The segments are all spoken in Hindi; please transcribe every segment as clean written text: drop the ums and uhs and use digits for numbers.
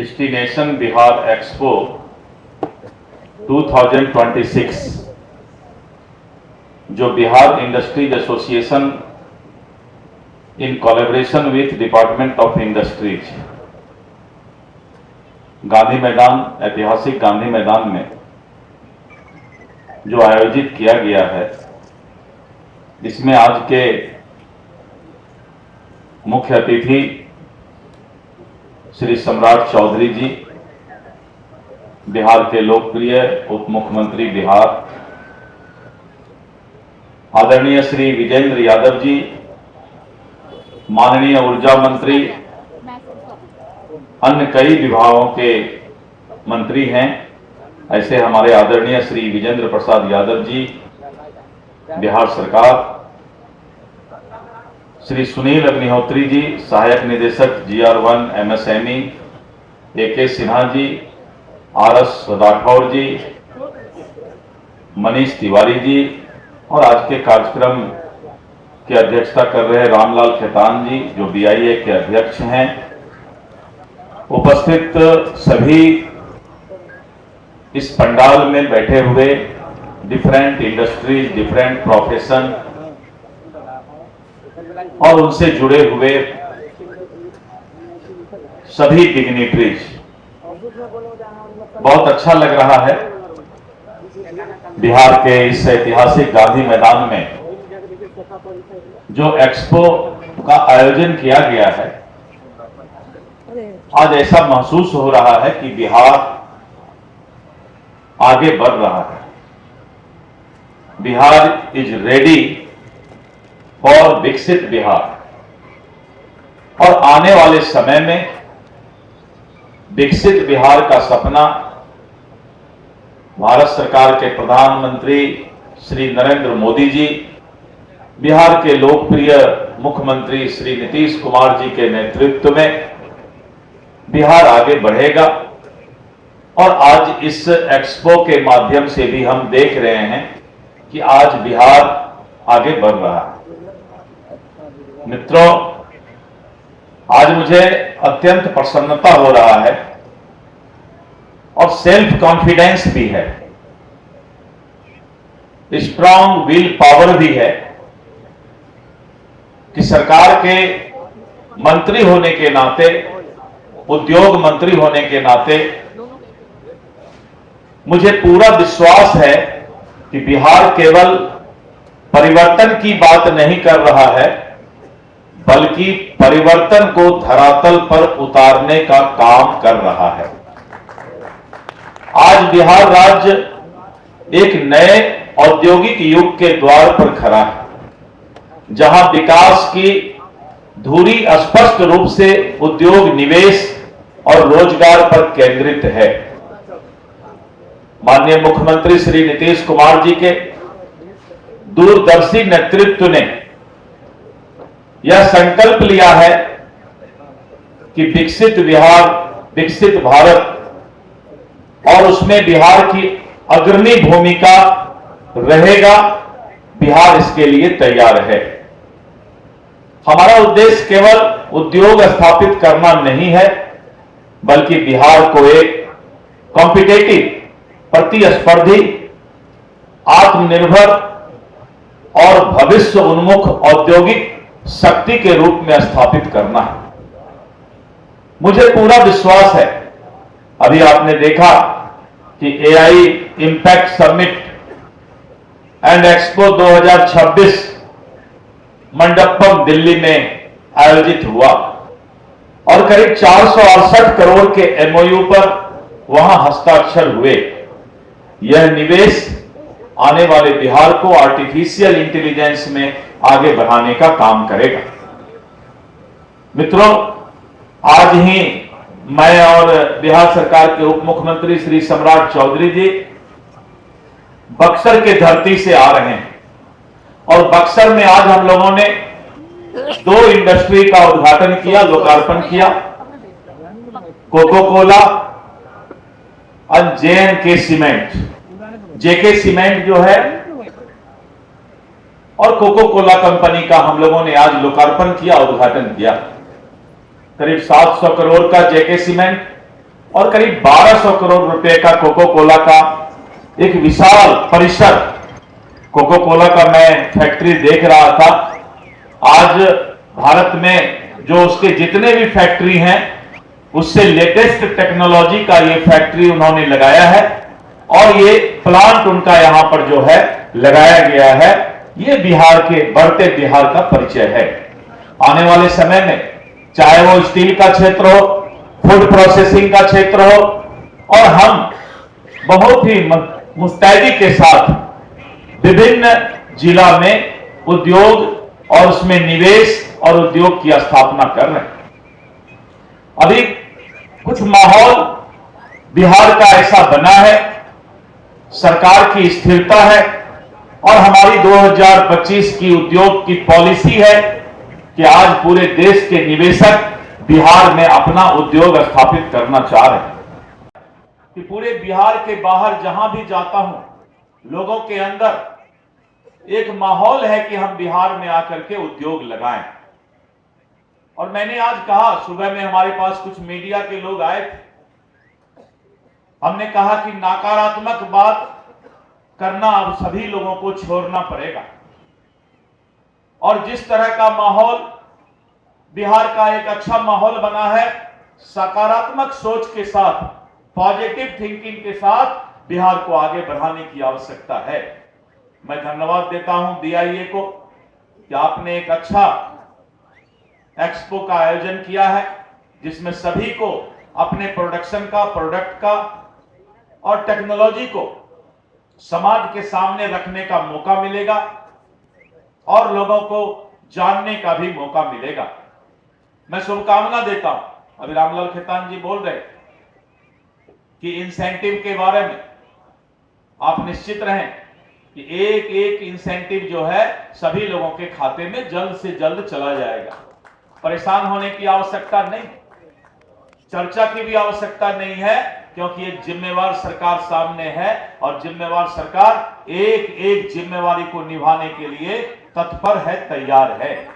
डेस्टिनेशन बिहार एक्सपो 2026 जो Bihar industries association in collaboration with department of industries Gandhi मैदान, ऐतिहासिक गांधी मैदान में जो आयोजित किया गया है, इसमें आज के मुख्य अतिथि श्री सम्राट चौधरी जी, बिहार के लोकप्रिय उप मुख्यमंत्री बिहार, आदरणीय श्री विजेंद्र यादव जी, माननीय ऊर्जा मंत्री, अन्य कई विभागों के मंत्री हैं, ऐसे हमारे आदरणीय श्री विजेंद्र प्रसाद यादव जी, बिहार सरकार, श्री सुनील अग्निहोत्री जी, सहायक निदेशक GR1 MSME, AK Sinha ji, RS Rathore जी, मनीष तिवारी जी और आज के कार्यक्रम की अध्यक्षता कर रहे रामलाल खेतान जी जो BIA के अध्यक्ष हैं। उपस्थित सभी इस पंडाल में बैठे हुए डिफरेंट इंडस्ट्रीज, डिफरेंट प्रोफेशन और उनसे जुड़े हुए सभी डिग्निटरीज, बहुत अच्छा लग रहा है बिहार के इस ऐतिहासिक गांधी मैदान में जो एक्सपो का आयोजन किया गया है। आज ऐसा महसूस हो रहा है कि बिहार आगे बढ़ रहा है। बिहार इज रेडी फॉर विकसित बिहार और आने वाले समय में विकसित बिहार का सपना भारत सरकार के प्रधानमंत्री श्री नरेंद्र मोदी जी, बिहार के लोकप्रिय मुख्यमंत्री श्री नीतीश कुमार जी के नेतृत्व में बिहार आगे बढ़ेगा। और आज इस एक्सपो के माध्यम से भी हम देख रहे हैं कि आज बिहार आगे बढ़ रहा है। मित्रों, आज मुझे अत्यंत प्रसन्नता हो रहा है और सेल्फ कॉन्फिडेंस भी है, स्ट्रांग विल पावर भी है कि सरकार के मंत्री होने के नाते, उद्योग मंत्री होने के नाते मुझे पूरा विश्वास है कि बिहार केवल परिवर्तन की बात नहीं कर रहा है, बल्कि परिवर्तन को धरातल पर उतारने का काम कर रहा है। आज बिहार राज्य एक नए औद्योगिक युग के द्वार पर खड़ा है, जहां विकास की धुरी स्पष्ट रूप से उद्योग, निवेश और रोजगार पर केंद्रित है। माननीय मुख्यमंत्री श्री नीतीश कुमार जी के दूरदर्शी नेतृत्व ने यह संकल्प लिया है कि विकसित बिहार, विकसित भारत और उसमें बिहार की अग्रणी भूमिका रहेगा। बिहार इसके लिए तैयार है। हमारा उद्देश्य केवल उद्योग स्थापित करना नहीं है, बल्कि बिहार को एक कॉम्पिटेटिव, प्रतिस्पर्धी, आत्मनिर्भर और भविष्य उन्मुख औद्योगिक शक्ति के रूप में स्थापित करना है। मुझे पूरा विश्वास है, अभी आपने देखा कि AI impact summit and expo 2026 Mandapam Delhi में आयोजित हुआ और करीब 468 करोड़ के MOU पर वहां हस्ताक्षर हुए। यह निवेश आने वाले बिहार को आर्टिफिशियल इंटेलिजेंस में आगे बढ़ाने का काम करेगा। मित्रों, आज ही मैं और बिहार सरकार के उप मुख्यमंत्री श्री सम्राट चौधरी जी बक्सर के धरती से आ रहे हैं और बक्सर में आज हम लोगों ने 2 इंडस्ट्री का उद्घाटन किया, लोकार्पण किया। कोको कोला और J&K सीमेंट, JK सीमेंट जो है और कोको कोला कंपनी का हम लोगों ने आज लोकार्पण किया, उद्घाटन किया। करीब 700 करोड़ का JK सीमेंट और करीब 1200 करोड़ रुपए का कोको कोला का एक विशाल परिसर, कोको कोला का मैं फैक्ट्री देख रहा था। आज भारत में जो उसके जितने भी फैक्ट्री हैं उससे लेटेस्ट टेक्नोलॉजी का ये फैक्ट्री उन्होंने लगाया है और ये प्लांट उनका यहां पर जो है लगाया गया है। ये बिहार के बढ़ते बिहार का परिचय है। आने वाले समय में चाहे वो स्टील का क्षेत्र हो, फूड प्रोसेसिंग का क्षेत्र हो, और हम बहुत ही मुस्तैदी के साथ विभिन्न जिला में उद्योग और उसमें निवेश और उद्योग की स्थापना कर रहे हैं। अभी कुछ माहौल बिहार का ऐसा बना है, सरकार की स्थिरता है और हमारी 2025 की उद्योग की पॉलिसी है कि आज पूरे देश के निवेशक बिहार में अपना उद्योग स्थापित करना चाह रहे हैं। कि पूरे बिहार के बाहर जहां भी जाता हूं, लोगों के अंदर एक माहौल है कि हम बिहार में आकर के उद्योग लगाएं। और मैंने आज कहा, सुबह में हमारे पास कुछ मीडिया के लोग आए थे, हमने कहा कि नकारात्मक बात करना अब सभी लोगों को छोड़ना पड़ेगा और जिस तरह का माहौल बिहार का एक अच्छा माहौल बना है, सकारात्मक सोच के साथ, पॉजिटिव थिंकिंग के साथ बिहार को आगे बढ़ाने की आवश्यकता है। मैं धन्यवाद देता हूं बीआईए को कि आपने एक अच्छा एक्सपो का आयोजन किया है जिसमें सभी को अपने प्रोडक्शन का, प्रोडक्ट का और टेक्नोलॉजी को समाज के सामने रखने का मौका मिलेगा और लोगों को जानने का भी मौका मिलेगा। मैं शुभकामना देता हूं। अभी रामलाल खेतान जी बोल रहे कि इंसेंटिव के बारे में आप निश्चित रहें कि एक एक इंसेंटिव जो है सभी लोगों के खाते में जल्द से जल्द चला जाएगा। परेशान होने की आवश्यकता नहीं, चर्चा की भी आवश्यकता नहीं है, क्योंकि एक जिम्मेवार सरकार सामने है और जिम्मेवार सरकार एक एक जिम्मेवारी को निभाने के लिए तत्पर है, तैयार है।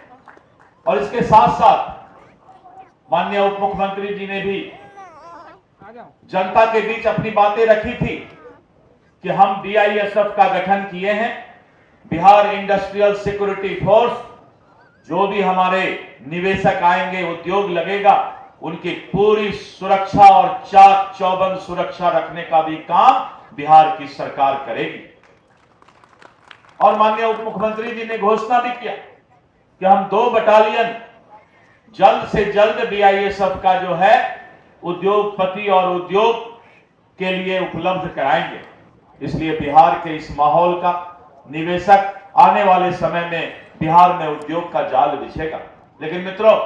और इसके साथ साथ माननीय उप मुख्यमंत्री जी ने भी जनता के बीच अपनी बातें रखी थी कि हम बीआईएसएफ का गठन किए हैं, बिहार इंडस्ट्रियल सिक्योरिटी फोर्स। जो भी हमारे निवेशक आएंगे, उद्योग लगेगा, उनकी पूरी सुरक्षा और चाक चौबंद सुरक्षा रखने का भी काम बिहार की सरकार करेगी। और माननीय उप मुख्यमंत्री जी ने घोषणा भी किया कि हम 2 बटालियन जल्द से जल्द बीआईएसएफ का जो है उद्योगपति और उद्योग के लिए उपलब्ध कराएंगे। इसलिए बिहार के इस माहौल का निवेशक आने वाले समय में बिहार में उद्योग का जाल बिछेगा। लेकिन मित्रों,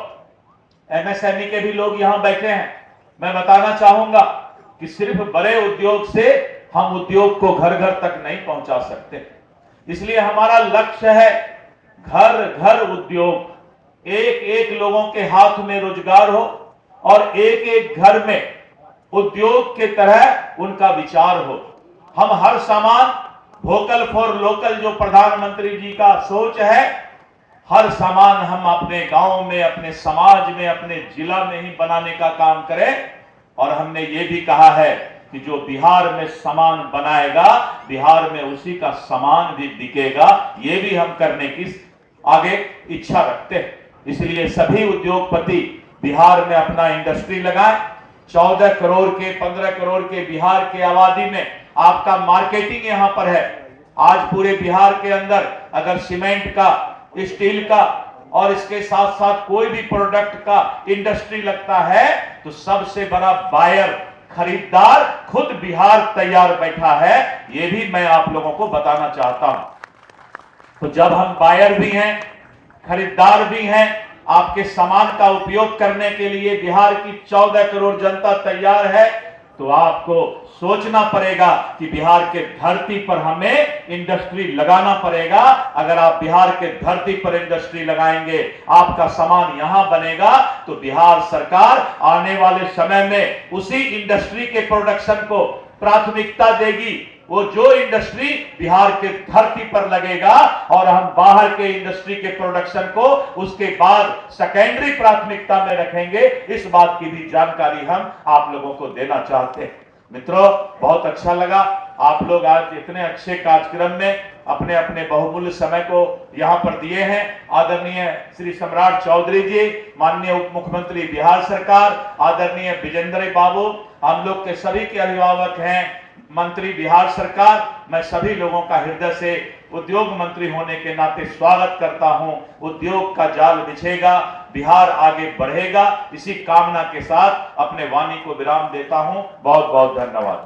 एमएसएमई के भी लोग यहां बैठे हैं। मैं बताना चाहूंगा कि सिर्फ बड़े उद्योग से हम उद्योग को घर घर तक नहीं पहुंचा सकते। इसलिए हमारा लक्ष्य है घर घर उद्योग, एक एक लोगों के हाथ में रोजगार हो और एक एक घर में उद्योग के तरह उनका विचार हो। हम हर सामान वोकल फॉर लोकल, जो प्रधानमंत्री जी का सोच है, हर सामान हम अपने गांव में, अपने समाज में, अपने जिला में ही बनाने का काम करें। और हमने ये भी कहा है कि जो बिहार में सामान बनाएगा, बिहार में उसी का सामान भी बिकेगा। ये भी हम करने की आगे इच्छा रखते हैं। इसलिए सभी उद्योगपति बिहार में अपना इंडस्ट्री लगाएं। 14 करोड़ के, 15 करोड़ के बिहार के आबादी में आपका मार्केटिंग यहां पर है। आज पूरे बिहार के अंदर अगर सीमेंट का, स्टील का और इसके साथ साथ कोई भी प्रोडक्ट का इंडस्ट्री लगता है तो सबसे बड़ा बायर, खरीदार खुद बिहार तैयार बैठा है। यह भी मैं आप लोगों को बताना चाहता हूं। तो जब हम बायर भी हैं, खरीदार भी हैं, आपके सामान का उपयोग करने के लिए बिहार की 14 करोड़ जनता तैयार है, तो आपको सोचना पड़ेगा कि बिहार के धरती पर हमें इंडस्ट्री लगाना पड़ेगा। अगर आप बिहार के धरती पर इंडस्ट्री लगाएंगे, आपका सामान यहां बनेगा, तो बिहार सरकार आने वाले समय में उसी इंडस्ट्री के प्रोडक्शन को प्राथमिकता देगी वो जो इंडस्ट्री बिहार के धरती पर लगेगा और हम बाहर के इंडस्ट्री के प्रोडक्शन को उसके बाद सेकेंडरी प्राथमिकता में रखेंगे, इस बात की भी जानकारी हम आप लोगों को देना चाहते हैं। मित्रों, बहुत अच्छा लगा आप लोग आज इतने अच्छे कार्यक्रम में अपने अपने बहुमूल्य समय को यहां पर दिए हैं। आदरणीय श्री सम्राट चौधरी जी, माननीय उप मुख्यमंत्री बिहार सरकार, आदरणीय विजेंद्र बाबू, हम लोग के सभी के अभिभावक हैं, मंत्री बिहार सरकार, मैं सभी लोगों का हृदय से उद्योग मंत्री होने के नाते स्वागत करता हूं। उद्योग का जाल बिछेगा, बिहार आगे बढ़ेगा, इसी कामना के साथ अपने वाणी को विराम देता हूं। बहुत बहुत धन्यवाद।